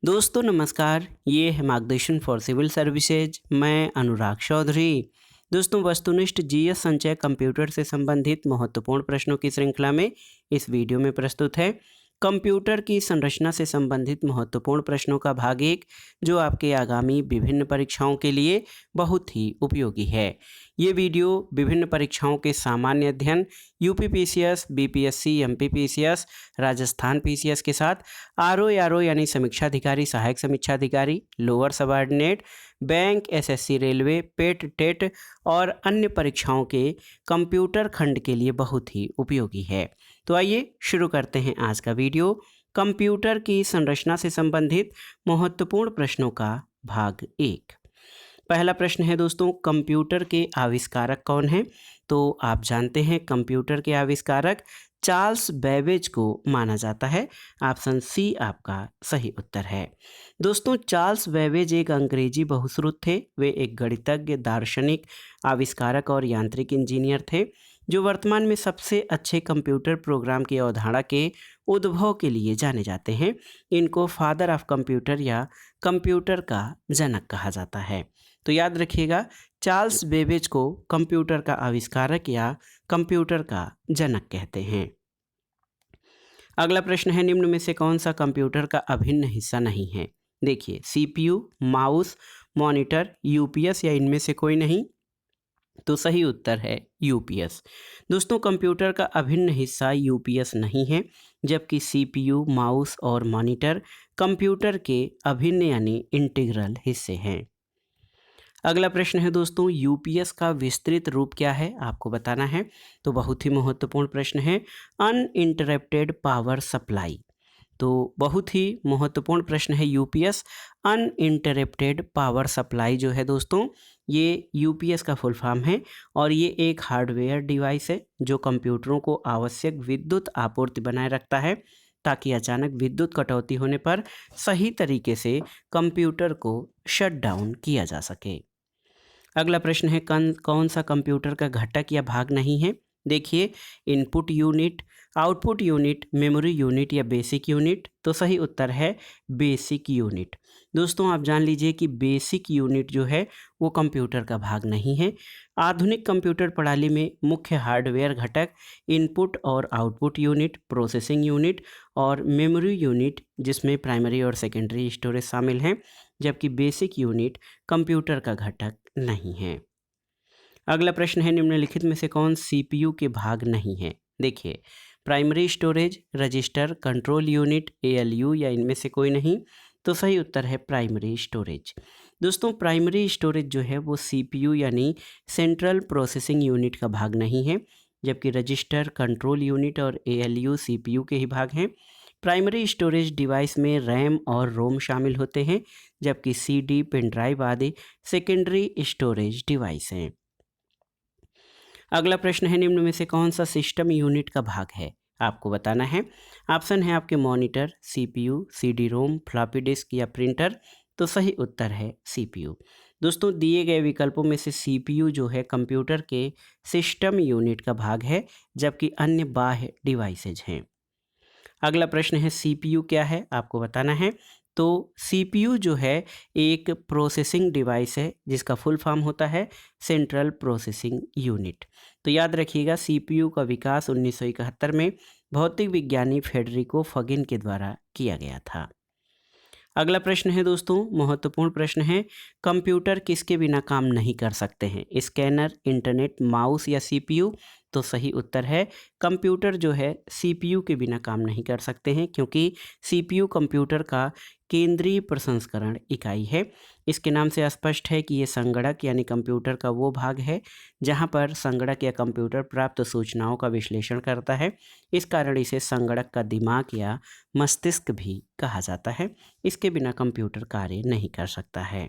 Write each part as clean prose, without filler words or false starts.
दोस्तों नमस्कार, ये है मार्गदर्शन फॉर सिविल सर्विसेज। मैं अनुराग चौधरी। दोस्तों वस्तुनिष्ठ जीएस संचय कंप्यूटर से संबंधित महत्वपूर्ण प्रश्नों की श्रृंखला में इस वीडियो में प्रस्तुत है कंप्यूटर की संरचना से संबंधित महत्वपूर्ण प्रश्नों का भाग 1, जो आपके आगामी विभिन्न परीक्षाओं के लिए बहुत ही उपयोगी है। ये वीडियो विभिन्न परीक्षाओं के सामान्य अध्ययन UPPCS, BPSC, MPPCS, Rajasthan PCS के साथ आरओ यानी समीक्षा अधिकारी, सहायक समीक्षा अधिकारी, lower subordinate, bank, SSC, railway, PET, TET और अन्य परीक्षाओं के कंप्यूटर खंड के लिए बहुत ही उपयोगी है। तो आइए शुरू करते हैं आज का वीडियो। कंप्यूटर की संरचना से संबंधित महत्वपूर्ण प्रश्नों का भाग 1। पहला प्रश्न है दोस्तों, कंप्यूटर के आविष्कारक कौन हैं? तो आप जानते हैं कंप्यूटर के आविष्कारक चार्ल्स बेबेज को माना जाता है। ऑप्शन सी आपका सही उत्तर है। दोस्तों चार्ल्स बेबेज एक अंग्रेजी बहुश्रुत थे। वे एक गणितज्ञ, दार्शनिक, आविष्कारक और यांत्रिक इंजीनियर थे जो वर्तमान में सबसे अच्छे कंप्यूटर प्रोग्राम की अवधारणा के उद्भव के लिए जाने जाते हैं। इनको फादर ऑफ कंप्यूटर या कंप्यूटर का जनक कहा जाता है। तो याद रखिएगा, चार्ल्स बेबेज को कंप्यूटर का आविष्कारक या कंप्यूटर का जनक कहते हैं। अगला प्रश्न है, निम्न में से कौन सा कंप्यूटर का अभिन्न हिस्सा नहीं है? देखिए, सीपीयू, माउस, मॉनिटर, यूपीएस या इनमें से कोई नहीं? तो सही उत्तर है यूपीएस। दोस्तों कंप्यूटर का अभिन्न हिस्सा यूपीएस नहीं है, जबकि सीपीयू, माउस और मॉनिटर कंप्यूटर के अभिन्न यानी इंटीग्रल हिस्से हैं। अगला प्रश्न है दोस्तों, यूपीएस का विस्तृत रूप क्या है? आपको बताना है। तो बहुत ही महत्वपूर्ण प्रश्न है, अनइंटरप्टेड पावर सप्लाई। तो बहुत ही महत्वपूर्ण प्रश्न है यूपीएस। अनइंटरप्टेड पावर सप्लाई जो है दोस्तों, ये यूपीएस का फुल फॉर्म है और ये एक हार्डवेयर डिवाइस है जो कंप्यूटरों को आवश्यक विद्युत आपूर्ति बनाए रखता है ताकि अचानक विद्युत कटौती होने पर सही तरीके से कंप्यूटर को शट डाउन किया जा सके। अगला प्रश्न है, कौन सा कंप्यूटर का घटक या भाग नहीं है? देखिए, input unit, output unit, memory unit या बेसिक यूनिट। तो सही उत्तर है बेसिक यूनिट। दोस्तों आप जान लीजिए कि बेसिक यूनिट जो है वो कंप्यूटर का भाग नहीं है। आधुनिक कंप्यूटर प्रणाली में मुख्य हार्डवेयर घटक इनपुट और आउटपुट यूनिट, प्रोसेसिंग यूनिट और मेमोरी यूनिट, जिसमें प्राइमरी और सेकेंडरी स्टोरेज शामिल हैं, जबकि बेसिक यूनिट कंप्यूटर का घटक नहीं है। अगला प्रश्न है, निम्नलिखित में से कौन सीपीयू के भाग नहीं है? देखिए, primary storage, register, control unit, ALU या इनमें से कोई नहीं? तो सही उत्तर है प्राइमरी स्टोरेज। दोस्तों प्राइमरी स्टोरेज जो है वो सीपीयू यानी सेंट्रल प्रोसेसिंग यूनिट का भाग नहीं है, जबकि रजिस्टर, कंट्रोल यूनिट और एएलयू सीपीयू के ही भाग हैं। प्राइमरी स्टोरेज डिवाइस में रैम और रोम शामिल होते हैं, जबकि सीडी, पेन ड्राइव आदि सेकेंडरी स्टोरेज डिवाइस हैं। अगला प्रश्न है, निम्न में से कौन सा सिस्टम यूनिट का भाग है? आपको बताना है। ऑप्शन है आपके monitor, CPU, CD ROM, floppy disk या प्रिंटर। तो सही उत्तर है सीपीयू। दोस्तों दिए गए विकल्पों में से सीपीयू जो है कंप्यूटर के सिस्टम यूनिट का भाग है, जबकि अन्य बाह्य डिवाइसेज हैं। अगला प्रश्न है, सीपीयू क्या है? आपको बताना है। तो सीपीयू जो है एक प्रोसेसिंग डिवाइस है जिसका फुल फॉर्म होता है सेंट्रल प्रोसेसिंग यूनिट। तो याद रखिएगा, सीपीयू का विकास 1971 में भौतिक विज्ञानी फेडरिको फगिन के द्वारा किया गया था। अगला प्रश्न है दोस्तों, महत्वपूर्ण प्रश्न है, कंप्यूटर किसके बिना काम नहीं कर सकते हैं? स्कैनर, इंटरनेट, माउस या सीपीयू? तो सही उत्तर है कंप्यूटर जो है सीपीयू के बिना काम नहीं कर सकते हैं, क्योंकि सीपीयू कंप्यूटर का केंद्रीय प्रसंस्करण इकाई है। इसके नाम से स्पष्ट है कि ये संगणक यानी कंप्यूटर का वो भाग है जहां पर संगणक या कंप्यूटर प्राप्त सूचनाओं का विश्लेषण करता है। इस कारण इसे संगणक का दिमाग या मस्तिष्क भी कहा जाता है। इसके बिना कंप्यूटर कार्य नहीं कर सकता है।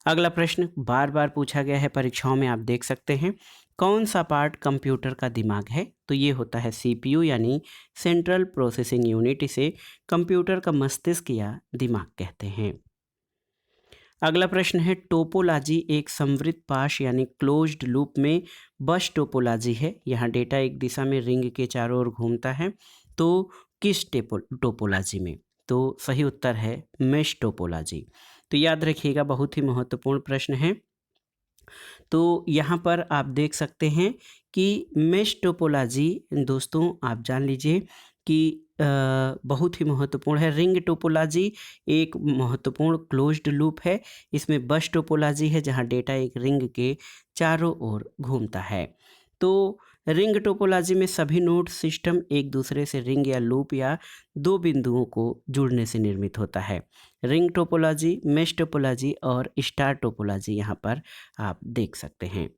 अगला प्रश्न बार बार पूछा गया है परीक्षाओं में, आप देख सकते हैं, कौन सा पार्ट कंप्यूटर का दिमाग है? तो ये होता है सीपीयू यानी सेंट्रल प्रोसेसिंग यूनिट। इसे कंप्यूटर का मस्तिष्क या दिमाग कहते हैं। अगला प्रश्न है, टोपोलॉजी एक समवृत्त पाश यानी क्लोज्ड लूप में बस टोपोलॉजी है। यहाँ डेटा एक दिशा में रिंग के चारों ओर घूमता है। तो किस टोपोलॉजी में? तो सही उत्तर है मेश टोपोलॉजी। तो याद रखिएगा, बहुत ही महत्वपूर्ण प्रश्न है। तो यहाँ पर आप देख सकते हैं कि मेश टोपोलॉजी दोस्तों आप जान लीजिए कि बहुत ही महत्वपूर्ण है। रिंग टोपोलॉजी एक महत्वपूर्ण क्लोज्ड लूप है। इसमें बस टोपोलॉजी है जहाँ डेटा एक रिंग के चारों ओर घूमता है। तो रिंग टोपोलॉजी में सभी नोड सिस्टम एक दूसरे से रिंग या लूप या दो बिंदुओं को जुड़ने से निर्मित होता है। रिंग टोपोलॉजी, मेश टोपोलॉजी और स्टार टोपोलॉजी यहाँ पर आप देख सकते हैं।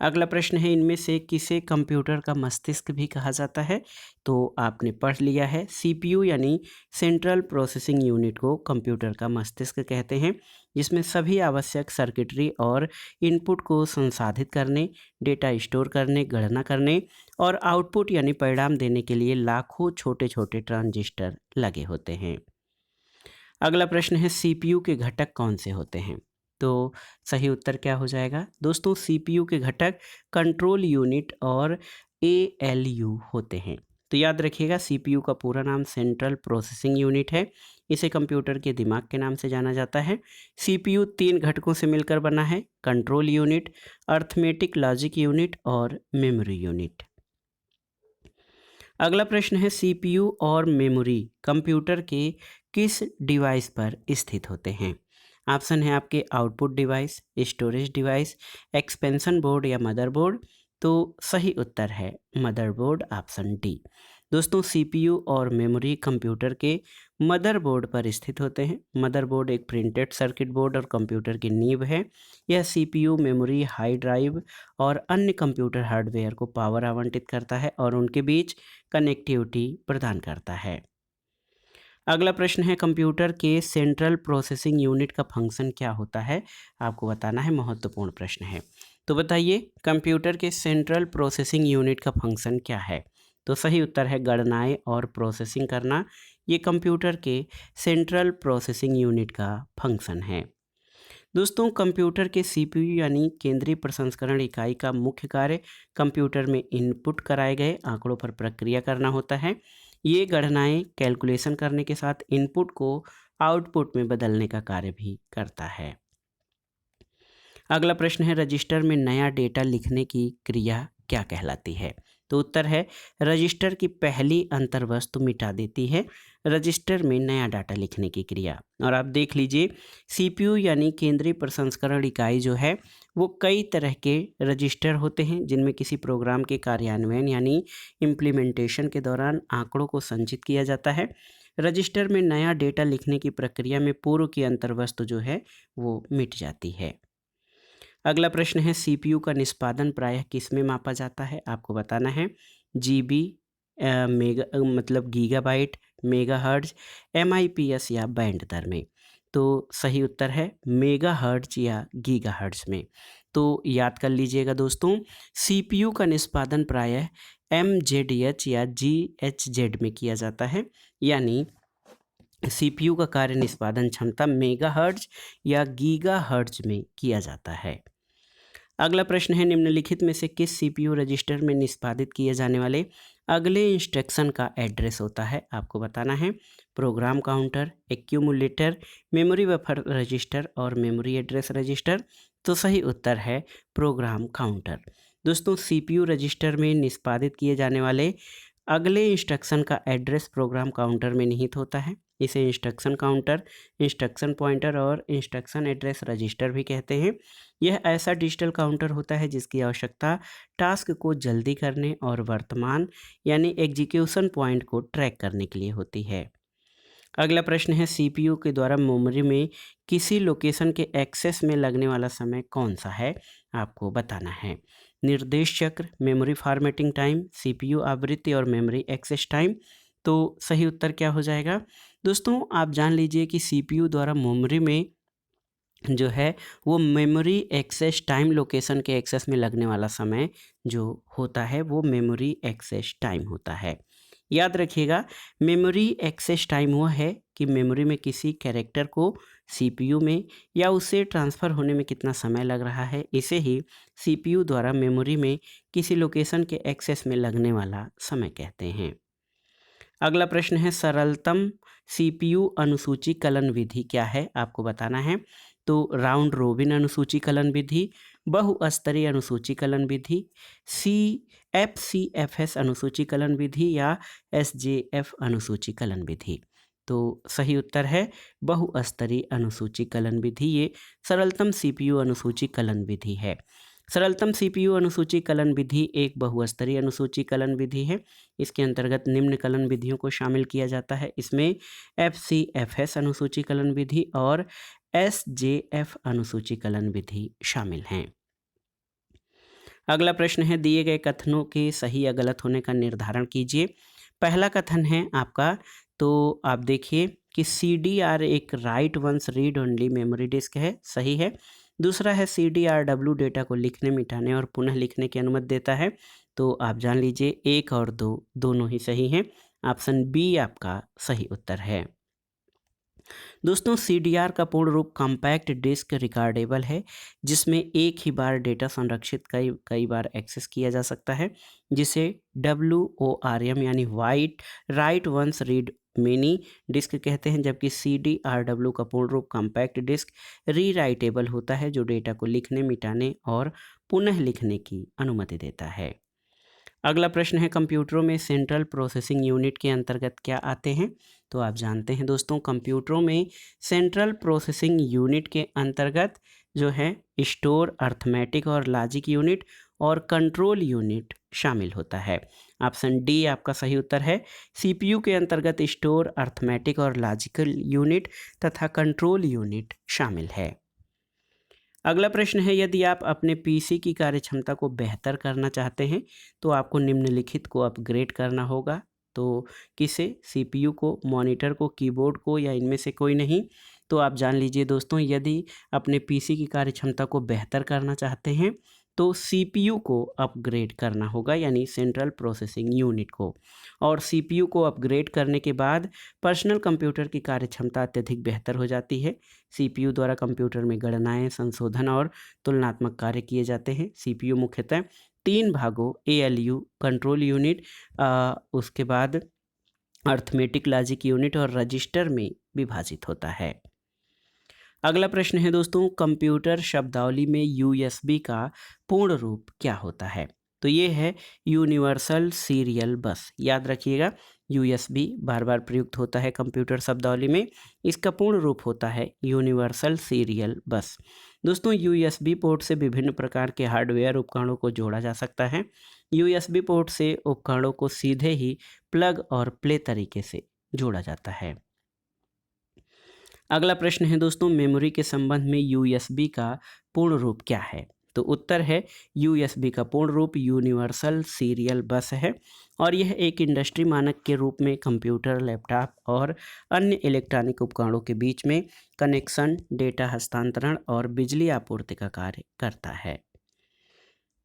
अगला प्रश्न है, इनमें से किसे कंप्यूटर का मस्तिष्क भी कहा जाता है? तो आपने पढ़ लिया है, सीपीयू यानी सेंट्रल प्रोसेसिंग यूनिट को कंप्यूटर का मस्तिष्क कहते हैं, जिसमें सभी आवश्यक सर्किटरी और इनपुट को संसाधित करने, डेटा स्टोर करने, गणना करने और आउटपुट यानी परिणाम देने के लिए लाखों छोटे छोटे ट्रांजिस्टर लगे होते हैं। अगला प्रश्न है, सीपीयू के घटक कौन से होते हैं? तो सही उत्तर क्या हो जाएगा दोस्तों? सीपीयू के घटक कंट्रोल यूनिट और एएलयू होते हैं। तो याद रखिएगा, सीपीयू का पूरा नाम सेंट्रल प्रोसेसिंग यूनिट है। इसे कंप्यूटर के दिमाग के नाम से जाना जाता है। सीपीयू 3 घटकों से मिलकर बना है, control unit, arithmetic logic unit और मेमोरी यूनिट। अगला प्रश्न है, सीपीयू और मेमोरी कंप्यूटर के किस डिवाइस पर स्थित होते हैं? ऑप्शन है आपके output device, storage device, expansion board या मदरबोर्ड। तो सही उत्तर है मदरबोर्ड, ऑप्शन डी। दोस्तों, सीपीयू और मेमोरी कंप्यूटर के मदरबोर्ड पर स्थित होते हैं। मदरबोर्ड एक प्रिंटेड सर्किट बोर्ड और कंप्यूटर की नींव है। यह सीपीयू, मेमोरी, हार्ड ड्राइव और अन्य कंप्यूटर हार्डवेयर को पावर आवंटित करता है और उनके बीच कनेक्टिविटी प्रदान करता है। अगला प्रश्न है, कंप्यूटर के सेंट्रल प्रोसेसिंग यूनिट का फंक्शन क्या होता है? आपको बताना है, महत्वपूर्ण प्रश्न है। तो बताइए, कंप्यूटर के सेंट्रल प्रोसेसिंग यूनिट का फंक्शन क्या है? तो सही उत्तर है गणनाएं और प्रोसेसिंग करना। ये कंप्यूटर के सेंट्रल प्रोसेसिंग यूनिट का फंक्शन है। दोस्तों, कंप्यूटर के सीपीयू यानी केंद्रीय प्रसंस्करण इकाई का मुख्य कार्य कंप्यूटर में इनपुट कराए गए आंकड़ों पर प्रक्रिया करना होता है। ये गणनाएं कैलकुलेशन करने के साथ इनपुट को आउटपुट में बदलने का कार्य भी करता है। अगला प्रश्न है, रजिस्टर में नया डेटा लिखने की क्रिया क्या कहलाती है? तो उत्तर है, रजिस्टर की पहली अंतर्वस्तु मिटा देती है रजिस्टर में नया डाटा लिखने की क्रिया। और आप देख लीजिए, सीपीयू यानी केंद्रीय प्रसंस्करण इकाई जो है वो कई तरह के रजिस्टर होते हैं, जिनमें किसी प्रोग्राम के कार्यान्वयन यानी इम्प्लीमेंटेशन के दौरान आंकड़ों को संचित किया जाता है। रजिस्टर में नया डेटा लिखने की प्रक्रिया में पूर्व की अंतर्वस्तु जो है वो मिट जाती है। अगला प्रश्न है, सीपीयू का निष्पादन प्रायः किस में मापा जाता है? आपको बताना है, जीबी, मेगा मतलब गीगाबाइट, मेगाहर्ट्ज, एमआईपीएस या बैंड दर में। तो सही उत्तर है मेगाहर्ट्ज या गीगाहर्ट्ज में। तो याद कर लीजिएगा दोस्तों, सीपीयू का निष्पादन प्रायः एमजेडएच या जीएचजेड में किया जाता है, यानी सीपीयू का कार्य निष्पादन क्षमता मेगाहर्ट्ज या गीगाहर्ट्ज में किया जाता है। अगला प्रश्न है, निम्नलिखित में से किस सीपीयू रजिस्टर में निष्पादित किए जाने वाले अगले इंस्ट्रक्शन का एड्रेस होता है? आपको बताना है, program counter, accumulator, memory buffer register और मेमोरी एड्रेस रजिस्टर। तो सही उत्तर है प्रोग्राम काउंटर। दोस्तों, सीपीयू रजिस्टर में निष्पादित किए जाने वाले अगले इंस्ट्रक्शन का एड्रेस प्रोग्राम काउंटर में निहित होता है। इसे इंस्ट्रक्शन काउंटर, इंस्ट्रक्शन पॉइंटर और इंस्ट्रक्शन एड्रेस रजिस्टर भी कहते हैं। यह ऐसा डिजिटल काउंटर होता है जिसकी आवश्यकता टास्क को जल्दी करने और वर्तमान यानी एग्जीक्यूशन पॉइंट को ट्रैक करने के लिए होती है। अगला प्रश्न है, सीपीयू के द्वारा मेमोरी में किसी लोकेशन के एक्सेस में लगने वाला समय कौन सा है? आपको बताना है, निर्देश चक्र, मेमोरी फॉर्मेटिंग टाइम, सीपीयू आवृत्ति और मेमोरी एक्सेस टाइम। तो सही उत्तर क्या हो जाएगा? दोस्तों, आप जान लीजिए कि सीपीयू द्वारा मेमोरी में जो है वो मेमोरी एक्सेस टाइम, लोकेशन के एक्सेस में लगने वाला समय जो होता है वो मेमोरी एक्सेस टाइम होता है। याद रखिएगा, मेमोरी एक्सेस टाइम वो है कि मेमोरी में किसी कैरेक्टर को सीपीयू में या उसे ट्रांसफ़र होने में कितना समय लग रहा है, इसे ही सीपीयू द्वारा मेमोरी में किसी लोकेशन के एक्सेस में लगने वाला समय कहते हैं। अगला प्रश्न है, सरलतम CPU अनुसूचीकरण विधि क्या है आपको बताना है। तो राउंड रोबिन अनुसूचीकरण विधि, बहुस्तरीय अनुसूचीकरण विधि, FCFS अनुसूचीकरण विधि या SJF अनुसूचीकरण विधि। तो सही उत्तर है बहुस्तरीय अनुसूचीकरण विधि। ये सरलतम CPU अनुसूचीकरण विधि है। सरलतम CPU अनुसूचीकरण विधि एक बहुस्तरीय अनुसूचीकरण विधि है। इसके अंतर्गत निम्न कलन विधियों को शामिल किया जाता है। इसमें FCFS अनुसूचीकरण विधि और SJF अनुसूचीकरण विधि शामिल हैं। अगला प्रश्न है, दिए गए कथनों के सही या गलत होने का निर्धारण कीजिए। पहला कथन है आपका, तो आप देखिए कि CDR एक write once read only memory disk है, सही है। दूसरा है CDRW डेटा को लिखने, मिटाने और पुनः लिखने की अनुमति देता है। तो आप जान लीजिए 1 और 2 दोनों ही सही हैं। ऑप्शन बी आपका सही उत्तर है। दोस्तों CDR का पूर्ण रूप कॉम्पैक्ट डिस्क रिकॉर्डेबल है, जिसमें एक ही बार डेटा संरक्षित कई बार एक्सेस किया जा सकता है, जिसे WORM यानी write once read many disk कहते हैं। जबकि CDRW का पूर्ण रूप कॉम्पैक्ट डिस्क रीराइटेबल होता है, जो डेटा को लिखने, मिटाने और पुनः लिखने की अनुमति देता है। अगला प्रश्न है, कंप्यूटरों में सेंट्रल प्रोसेसिंग यूनिट के अंतर्गत क्या आते हैं। तो आप जानते हैं दोस्तों, कंप्यूटरों में सेंट्रल प्रोसेसिंग यूनिट के अंतर्गत जो है स्टोर, अर्थमेटिक और लॉजिक यूनिट और कंट्रोल यूनिट शामिल होता है। ऑप्शन डी आपका सही उत्तर है। CPU के अंतर्गत स्टोर, अर्थमेटिक और लॉजिकल यूनिट तथा कंट्रोल यूनिट शामिल है। अगला प्रश्न है, यदि आप अपने PC की कार्यक्षमता को बेहतर करना चाहते हैं तो आपको निम्नलिखित को अपग्रेड करना होगा। तो किसे? CPU को, मॉनिटर को, कीबोर्ड को या इनमें से कोई नहीं। तो आप जान लीजिए दोस्तों, यदि अपने PC की कार्यक्षमता को बेहतर करना चाहते हैं तो CPU को अपग्रेड करना होगा, यानी सेंट्रल प्रोसेसिंग यूनिट को। और CPU को अपग्रेड करने के बाद पर्सनल कंप्यूटर की कार्यक्षमता अत्यधिक बेहतर हो जाती है। CPU द्वारा कंप्यूटर में गणनाएं, संशोधन और तुलनात्मक कार्य किए जाते हैं। CPU मुख्यतः 3 भागों ALU, कंट्रोल यूनिट, उसके बाद अर्थमेटिक, लॉजिक यूनिट और रजिस्टर में विभाजित होता है। अगला प्रश्न है दोस्तों, कंप्यूटर शब्दावली में USB का पूर्ण रूप क्या होता है। तो ये है यूनिवर्सल सीरियल बस। याद रखिएगा, USB बार बार प्रयुक्त होता है कंप्यूटर शब्दावली में। इसका पूर्ण रूप होता है यूनिवर्सल सीरियल बस। दोस्तों USB पोर्ट से विभिन्न प्रकार के हार्डवेयर उपकरणों को जोड़ा जा सकता है। USB पोर्ट से उपकरणों को सीधे ही प्लग और प्ले तरीके से जोड़ा जाता है। अगला प्रश्न है दोस्तों, मेमोरी के संबंध में USB का पूर्ण रूप क्या है। तो उत्तर है, USB का पूर्ण रूप यूनिवर्सल सीरियल बस है और यह एक इंडस्ट्री मानक के रूप में कंप्यूटर, लैपटॉप और अन्य इलेक्ट्रॉनिक उपकरणों के बीच में कनेक्शन, डेटा हस्तांतरण और बिजली आपूर्ति का कार्य करता है।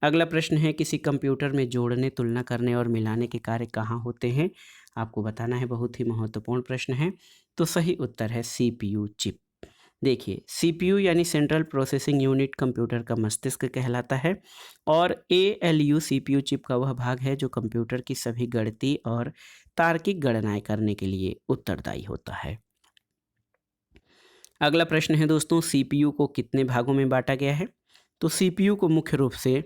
अगला प्रश्न है, किसी कंप्यूटर में जोड़ने, तुलना करने और मिलाने के कार्य कहाँ होते हैं, आपको बताना है। बहुत ही महत्वपूर्ण प्रश्न है। तो सही उत्तर है CPU चिप। देखिए, CPU यानी सेंट्रल प्रोसेसिंग यूनिट कंप्यूटर का मस्तिष्क कहलाता है और ALU CPU चिप का वह भाग है जो कंप्यूटर की सभी गणितीय और तार्किक गणनाएं करने के लिए उत्तरदायी होता है। अगला प्रश्न है दोस्तों, CPU को कितने भागों में बांटा गया है। तो CPU को मुख्य रूप से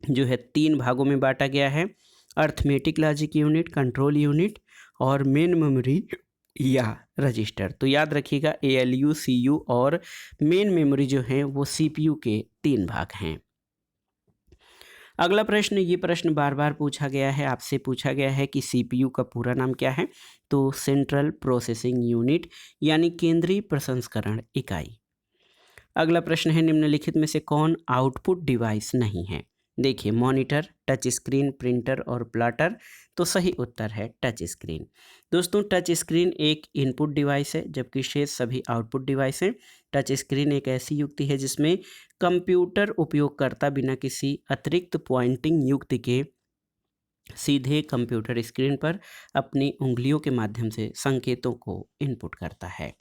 जो है 3 भागों में बांटा गया है, arithmetic, logic unit, control unit और मेन मेमोरी या रजिस्टर। तो याद रखिएगा, ALU, CU और मेन मेमोरी जो हैं वो CPU के 3 भाग हैं। अगला प्रश्न, ये प्रश्न बार बार पूछा गया है, आपसे पूछा गया है कि CPU का पूरा नाम क्या है। तो सेंट्रल प्रोसेसिंग यूनिट यानी केंद्रीय प्रसंस्करण इकाई। अगला प्रश्न है, निम्नलिखित में से कौन आउटपुट डिवाइस नहीं है। देखिए, मॉनिटर, टच स्क्रीन, प्रिंटर और प्लॉटर। तो सही उत्तर है टच स्क्रीन। दोस्तों टच स्क्रीन एक इनपुट डिवाइस है, जबकि शेष सभी आउटपुट डिवाइस हैं। टच स्क्रीन एक ऐसी युक्ति है जिसमें कंप्यूटर उपयोगकर्ता बिना किसी अतिरिक्त पॉइंटिंग युक्ति के सीधे कंप्यूटर स्क्रीन पर अपनी उंगलियों के माध्यम से संकेतों को इनपुट करता है।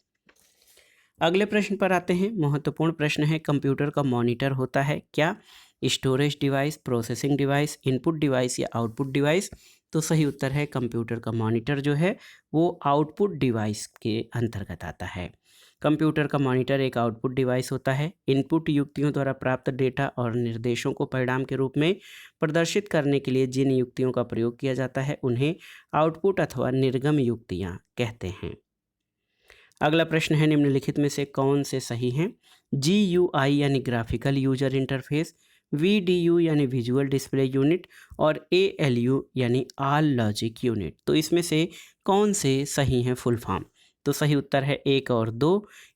अगले प्रश्न पर आते हैं। महत्वपूर्ण प्रश्न है, कंप्यूटर का मॉनिटर होता है क्या? Storage device, processing device, input device या आउटपुट डिवाइस। तो सही उत्तर है कंप्यूटर का मॉनिटर जो है वो आउटपुट डिवाइस के अंतर्गत आता है। कंप्यूटर का मॉनिटर एक आउटपुट डिवाइस होता है। इनपुट युक्तियों द्वारा प्राप्त डेटा और निर्देशों को परिणाम के रूप में प्रदर्शित करने के लिए जिन युक्तियों का प्रयोग किया जाता है उन्हें आउटपुट अथवा निर्गम युक्तियाँ कहते हैं। अगला प्रश्न है निम्नलिखित में से कौन से सही हैं? GUI यानी ग्राफिकल यूजर इंटरफेस, VDU यानी विजुअल डिस्प्ले यूनिट और ALU यानी ऑल लॉजिक यूनिट। तो इसमें से कौन से सही हैं फुल फॉर्म? तो सही उत्तर है 1 और 2।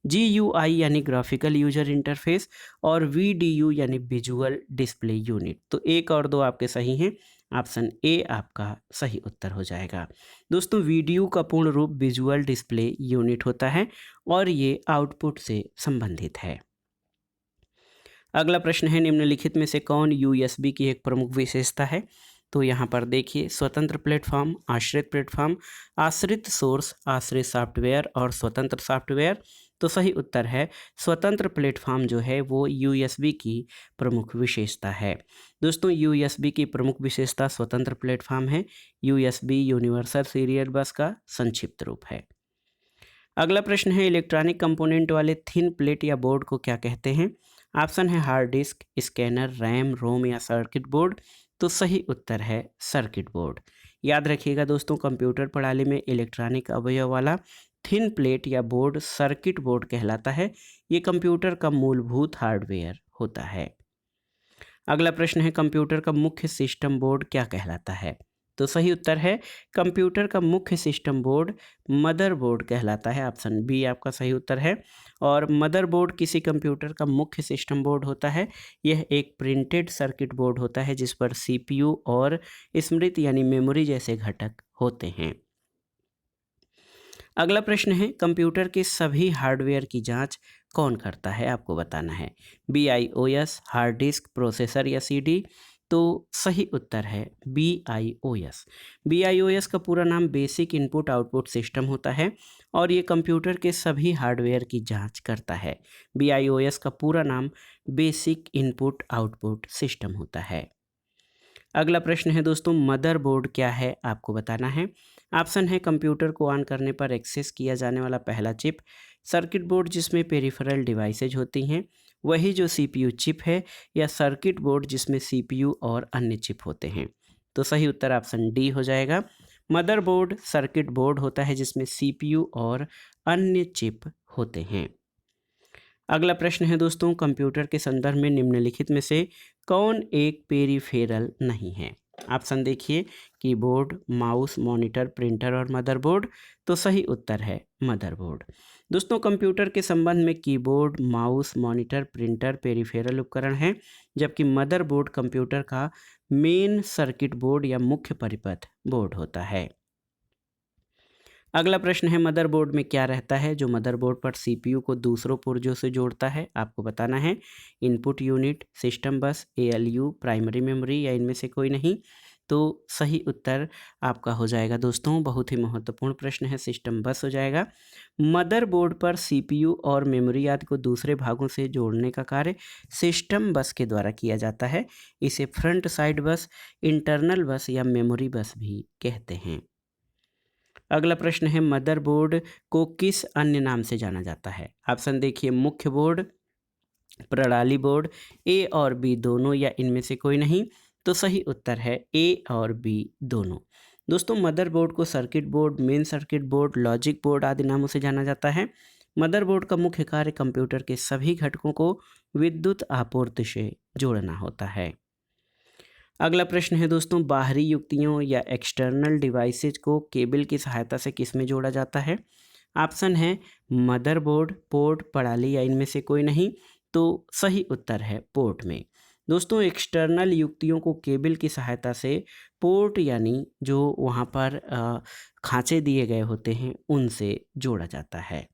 GUI यानी ग्राफिकल यूजर इंटरफेस और VDU यानी विजुअल डिस्प्ले यूनिट। तो 1 और 2 आपके सही हैं। ऑप्शन ए आपका सही उत्तर हो जाएगा। दोस्तों वीडियो का पूर्ण रूप विजुअल डिस्प्ले यूनिट होता है और ये आउटपुट से संबंधित है। अगला प्रश्न है निम्नलिखित में से कौन USB की एक प्रमुख विशेषता है? तो यहाँ पर देखिए स्वतंत्र प्लेटफॉर्म, आश्रित प्लेटफॉर्म, आश्रित सोर्स, आश्रित सॉफ्टवेयर और स्वतंत्र सॉफ्टवेयर। तो सही उत्तर है स्वतंत्र प्लेटफॉर्म जो है वो USB की प्रमुख विशेषता है। दोस्तों USB की प्रमुख विशेषता स्वतंत्र प्लेटफॉर्म है। USB यूनिवर्सल सीरियल बस का संक्षिप्त रूप है। अगला प्रश्न है इलेक्ट्रॉनिक कंपोनेंट वाले थिन प्लेट या बोर्ड को क्या कहते हैं? ऑप्शन है हार्ड डिस्क, स्कैनर, रैम, रोम या सर्किट बोर्ड। तो सही उत्तर है सर्किट बोर्ड। याद रखिएगा दोस्तों कंप्यूटर प्रणाली में इलेक्ट्रॉनिक अवयव वाला थिन प्लेट या बोर्ड सर्किट बोर्ड कहलाता है। ये कंप्यूटर का मूलभूत हार्डवेयर होता है। अगला प्रश्न है कंप्यूटर का मुख्य सिस्टम बोर्ड क्या कहलाता है? तो सही उत्तर है कंप्यूटर का मुख्य सिस्टम बोर्ड मदरबोर्ड कहलाता है। ऑप्शन बी आपका सही उत्तर है। और मदरबोर्ड किसी कंप्यूटर का मुख्य सिस्टम बोर्ड होता है। यह एक प्रिंटेड सर्किट बोर्ड होता है जिस पर CPU और स्मृति यानी मेमोरी जैसे घटक होते हैं। अगला प्रश्न है कंप्यूटर के सभी हार्डवेयर की जांच कौन करता है? आपको बताना है। BIOS, हार्ड डिस्क, प्रोसेसर या CD। तो सही उत्तर है BIOS। BIOS का पूरा नाम बेसिक इनपुट आउटपुट सिस्टम होता है और ये कंप्यूटर के सभी हार्डवेयर की जांच करता है। BIOS का पूरा नाम बेसिक इनपुट आउटपुट सिस्टम होता है। अगला प्रश्न है दोस्तों मदरबोर्ड क्या है? आपको बताना है। ऑप्शन है कंप्यूटर को ऑन करने पर एक्सेस किया जाने वाला पहला चिप, सर्किट बोर्ड जिसमें पेरिफेरल डिवाइसेज होती हैं, वही जो CPU चिप है, या सर्किट बोर्ड जिसमें CPU और अन्य चिप होते हैं। तो सही उत्तर ऑप्शन डी हो जाएगा। मदरबोर्ड सर्किट बोर्ड होता है जिसमें CPU और अन्य चिप होते हैं। अगला प्रश्न है दोस्तों कंप्यूटर के संदर्भ में निम्नलिखित में से कौन एक पेरिफेरल नहीं है? ऑप्शन देखिए कीबोर्ड, माउस, मॉनिटर, प्रिंटर और मदरबोर्ड। तो सही उत्तर है मदरबोर्ड। दोस्तों कंप्यूटर के संबंध में keyboard, mouse, monitor, printer peripheral उपकरण हैं, जबकि मदरबोर्ड कंप्यूटर का मेन सर्किट बोर्ड या मुख्य परिपथ बोर्ड होता है। अगला प्रश्न है मदरबोर्ड में क्या रहता है जो मदरबोर्ड पर CPU को दूसरों पुर्जों से जोड़ता है? आपको बताना है। इनपुट यूनिट, सिस्टम बस, ALU, प्राइमरी मेमोरी या इनमें से कोई नहीं। तो सही उत्तर आपका हो जाएगा दोस्तों, बहुत ही महत्वपूर्ण प्रश्न है, सिस्टम बस हो जाएगा। मदरबोर्ड पर CPU और मेमोरी आदि को दूसरे भागों से जोड़ने का कार्य सिस्टम बस के द्वारा किया जाता है। इसे फ्रंट साइड बस, इंटरनल बस या मेमोरी बस भी कहते हैं। अगला प्रश्न है मदरबोर्ड को किस अन्य नाम से जाना जाता है? ऑप्शन देखिए मुख्य बोर्ड, प्रणाली बोर्ड, A और B दोनों या इनमें से कोई नहीं। तो सही उत्तर है A और B दोनों। दोस्तों मदरबोर्ड को circuit board, main circuit board, logic board आदि नामों से जाना जाता है। मदरबोर्ड का मुख्य कार्य कंप्यूटर के सभी घटकों को विद्युत आपूर्ति से जोड़ना होता है। अगला प्रश्न है दोस्तों बाहरी युक्तियों या एक्सटर्नल डिवाइसेज को केबल की सहायता से किस में जोड़ा जाता है? ऑप्शन है मदरबोर्ड, पोर्ट, प्रणाली या इनमें से कोई नहीं। तो सही उत्तर है पोर्ट में। दोस्तों एक्सटर्नल युक्तियों को केबल की सहायता से पोर्ट यानी जो वहाँ पर खांचे दिए गए होते हैं उनसे जोड़ा जाता है।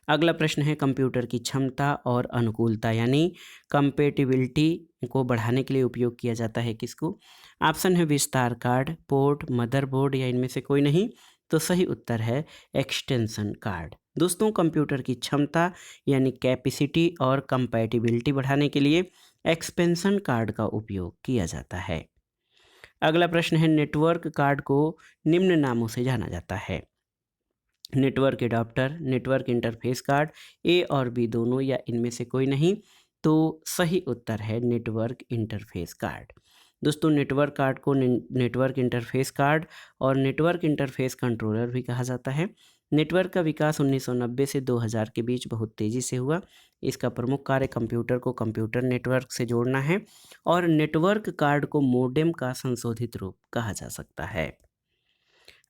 अगला प्रश्न है कंप्यूटर की क्षमता और अनुकूलता यानी कंपेटिबिलिटी को बढ़ाने के लिए उपयोग किया जाता है किसको? ऑप्शन है विस्तार कार्ड, पोर्ट, मदरबोर्ड या इनमें से कोई नहीं। तो सही उत्तर है एक्सटेंशन कार्ड। दोस्तों कंप्यूटर की क्षमता यानी कैपेसिटी और कंपैटिबिलिटी बढ़ाने के लिए एक्सपेंशन कार्ड का उपयोग किया जाता है। अगला प्रश्न है, नेटवर्क कार्ड को निम्न नामों से जाना जाता है। Network adapter, network interface card, A और बी दोनों या इनमें से कोई नहीं। तो सही उत्तर है नेटवर्क इंटरफेस कार्ड। दोस्तों, नेटवर्क कार्ड को नेटवर्क इंटरफेस कार्ड और नेटवर्क इंटरफेस कंट्रोलर भी कहा जाता है। नेटवर्क का विकास 1990 से 2000 के बीच बहुत तेज़ी से हुआ। इसका प्रमुख कार्य कंप्यूटर को कंप्यूटर नेटवर्क से जोड़ना है और नेटवर्क कार्ड को मोडेम का संशोधित रूप कहा जा सकता है।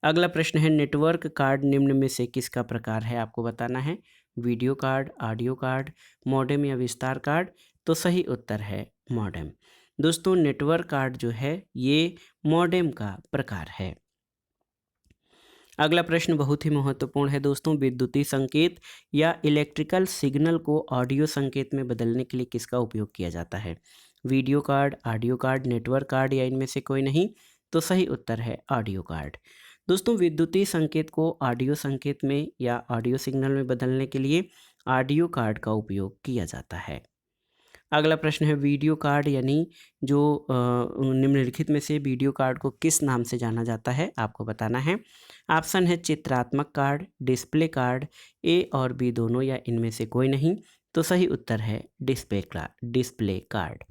अगला प्रश्न है, नेटवर्क कार्ड निम्न में से किसका प्रकार है, आपको बताना है। Video card, audio card, modem या विस्तार कार्ड। तो सही उत्तर है मॉडेम। दोस्तों, नेटवर्क कार्ड जो है ये मॉडेम का प्रकार है। अगला प्रश्न बहुत ही महत्वपूर्ण है दोस्तों, विद्युतीय संकेत या इलेक्ट्रिकल सिग्नल को ऑडियो संकेत में बदलने के लिए किसका उपयोग किया जाता है। Video card, audio card, network card या इनमें से कोई नहीं। तो सही उत्तर है ऑडियो कार्ड। दोस्तों, विद्युतीय संकेत को ऑडियो संकेत में या ऑडियो सिग्नल में बदलने के लिए ऑडियो कार्ड का उपयोग किया जाता है। अगला प्रश्न है, वीडियो कार्ड यानी जो निम्नलिखित में से वीडियो कार्ड को किस नाम से जाना जाता है, आपको बताना है। ऑप्शन है चित्रात्मक कार्ड, डिस्प्ले कार्ड, ए और बी दोनों या इनमें से कोई नहीं। तो सही उत्तर है डिस्प्ले कार्ड।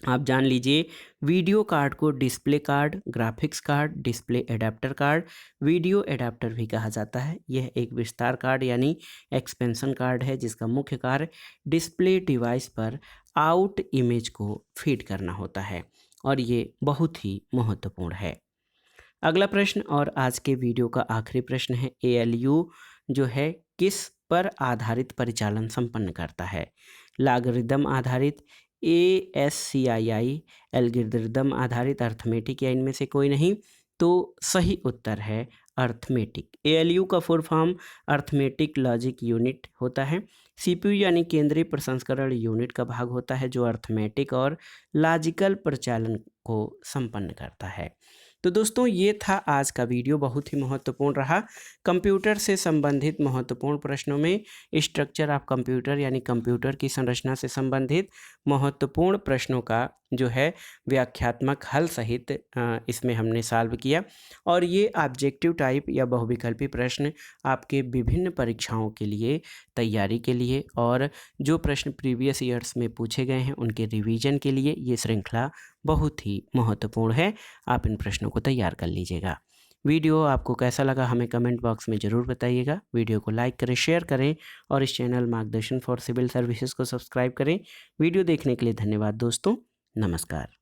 आप जान लीजिए, वीडियो कार्ड को display card, graphics card, display adapter card, video adapter भी कहा जाता है। यह एक विस्तार कार्ड यानी एक्सपेंशन कार्ड है जिसका मुख्य कार्य डिस्प्ले डिवाइस पर आउट इमेज को फीड करना होता है और ये बहुत ही महत्वपूर्ण है। अगला प्रश्न और आज के वीडियो का आखिरी प्रश्न है, ALU जो है किस पर आधारित परिचालन संपन्न करता है। लॉगरिदम आधारित, ASCII, एल्गोरिदम आधारित, अर्थमेटिक या इनमें से कोई नहीं। तो सही उत्तर है अर्थमेटिक। ALU का full form arithmetic logic unit होता है। CPU यानी केंद्रीय प्रसंस्करण यूनिट का भाग होता है जो अर्थमेटिक और लॉजिकल परिचालन को संपन्न करता है। तो दोस्तों, ये था आज का वीडियो, बहुत ही महत्वपूर्ण रहा। कंप्यूटर से संबंधित महत्वपूर्ण प्रश्नों में स्ट्रक्चर ऑफ कंप्यूटर यानी कंप्यूटर की संरचना से संबंधित महत्वपूर्ण प्रश्नों का जो है व्याख्यात्मक हल सहित इसमें हमने सॉल्व किया और ये ऑब्जेक्टिव टाइप या बहुविकल्पी प्रश्न आपके विभिन्न परीक्षाओं के लिए, तैयारी के लिए और जो प्रश्न प्रीवियस ईयर्स में पूछे गए हैं उनके रिवीजन के लिए ये श्रृंखला बहुत ही महत्वपूर्ण है। आप इन प्रश्नों को तैयार कर लीजिएगा। वीडियो आपको कैसा लगा हमें कमेंट बॉक्स में ज़रूर बताइएगा। वीडियो को लाइक करें, शेयर करें और इस चैनल मार्गदर्शन फॉर सिविल सर्विसेज को सब्सक्राइब करें। वीडियो देखने के लिए धन्यवाद दोस्तों। नमस्कार।